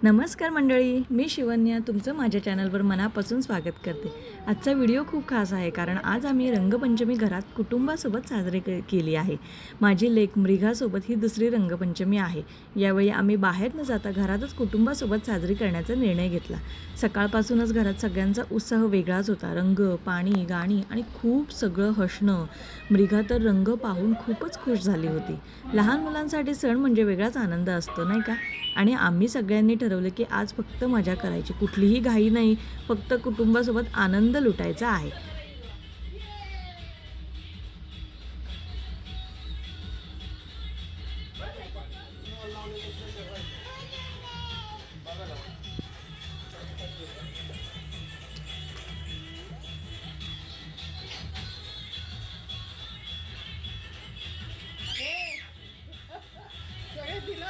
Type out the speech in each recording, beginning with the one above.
नमस्कार मंडळी, मी शिवन्या तुमचं माझ्या चॅनलवर मनापासून स्वागत करते। आजचा व्हिडिओ खूप खास आहे कारण आज आम्ही रंगपंचमी घरात कुटुंबासोबत साजरी केली आहे। माझी लेक मृगासोबत ही दुसरी रंगपंचमी आहे। यावेळी आम्ही बाहेर न जाता घरातच कुटुंबासोबत साजरी करण्याचा निर्णय घेतला। सकाळपासूनच घरात सगळ्यांचा उत्साह वेगळाच होता। रंग, पाणी, गाणी आणि खूप सगळं हसणं। मृगा तर रंग पाहून खूपच खुश झाली होती। लहान मुलांसाठी सण म्हणजे वेगळाच आनंद असतो नाही का? आणि आम्ही सगळ्यांनी ठरवलं की आज फक्त मजा करायची, कुठलीही घाई नाही, फक्त कुटुंबासोबत आनंद लुटायचा आहे।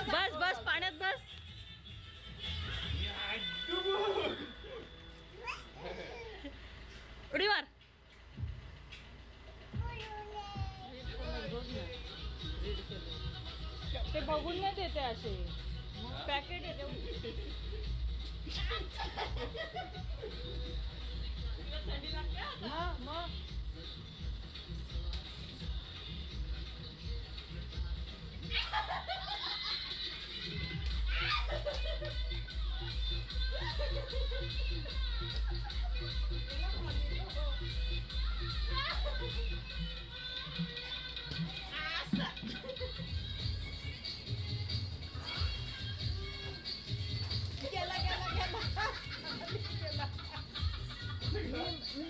बस बस पाण्यात बस। उडी मार। ते बघून नाही देते असे पॅकेट येते। थंडी लागते मग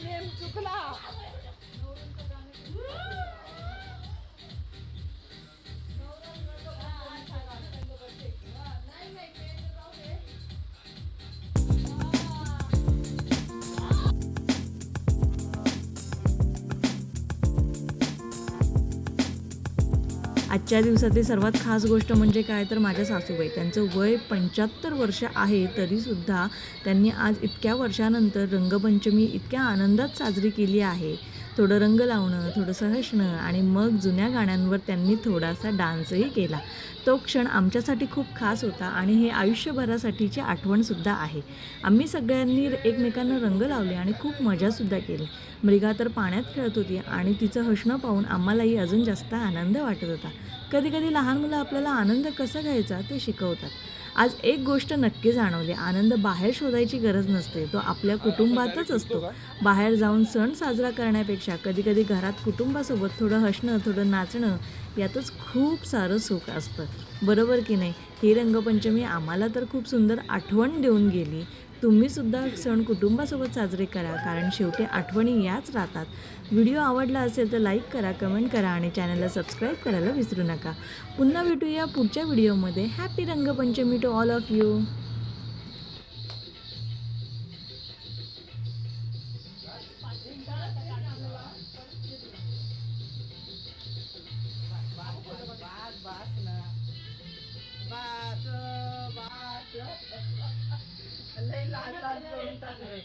नेम चुकला। आजच्या दिवसातली सर्वात खास गोष्ट म्हणजे काय तर माझ्या सासूबाई, त्यांचं वय 75 वर्ष आहे तरीसुद्धा त्यांनी आज इतक्या वर्षानंतर रंगपंचमी इतक्या आनंदात साजरी केली आहे। थोडं रंग लावणं, थोडंसं हसणं आणि मग जुन्या गाण्यांवर त्यांनी थोडासा डान्सही केला। तो क्षण आमच्यासाठी खूप खास होता आणि हे आयुष्यभरासाठीची आठवणसुद्धा आहे। आम्ही सगळ्यांनी एकमेकांना रंग लावले आणि खूप मजासुद्धा केली। मृगा तर पाण्यात खेळत होती आणि तिचं हसणं पाहून आम्हालाही अजून जास्त आनंद वाटत होता। कधीकधी लहान मुलं आपल्याला आनंद कसा घ्यायचा ते शिकवतात। आज एक गोष्ट नक्की जाणवली, आनंद बाहेर शोधायची गरज नसते, तो आपल्या कुटुंबातच असतो। बाहेर जाऊन सण साजरा करण्यापेक्षा कधीकधी घरात कुटुंबासोबत थोडं हसणं, थोडं नाचणं यातच खूप सारं सुख असतं, बरोबर की नाही? ही रंगपंचमी आम्हाला तर खूप सुंदर आठवण देऊन गेली। तुम्हीसुद्धा सण कुटुंबासोबत साजरे करा, कारण शेवटी आठवणी याच राहतात। व्हिडिओ आवडला असेल तर लाईक करा, कमेंट करा आणि चॅनलला सबस्क्राईब करायला विसरू नका। पुन्हा भेटूया पुढच्या व्हिडिओमध्ये। Happy Rangpanchami to all of you. लय लाज करून टाकले।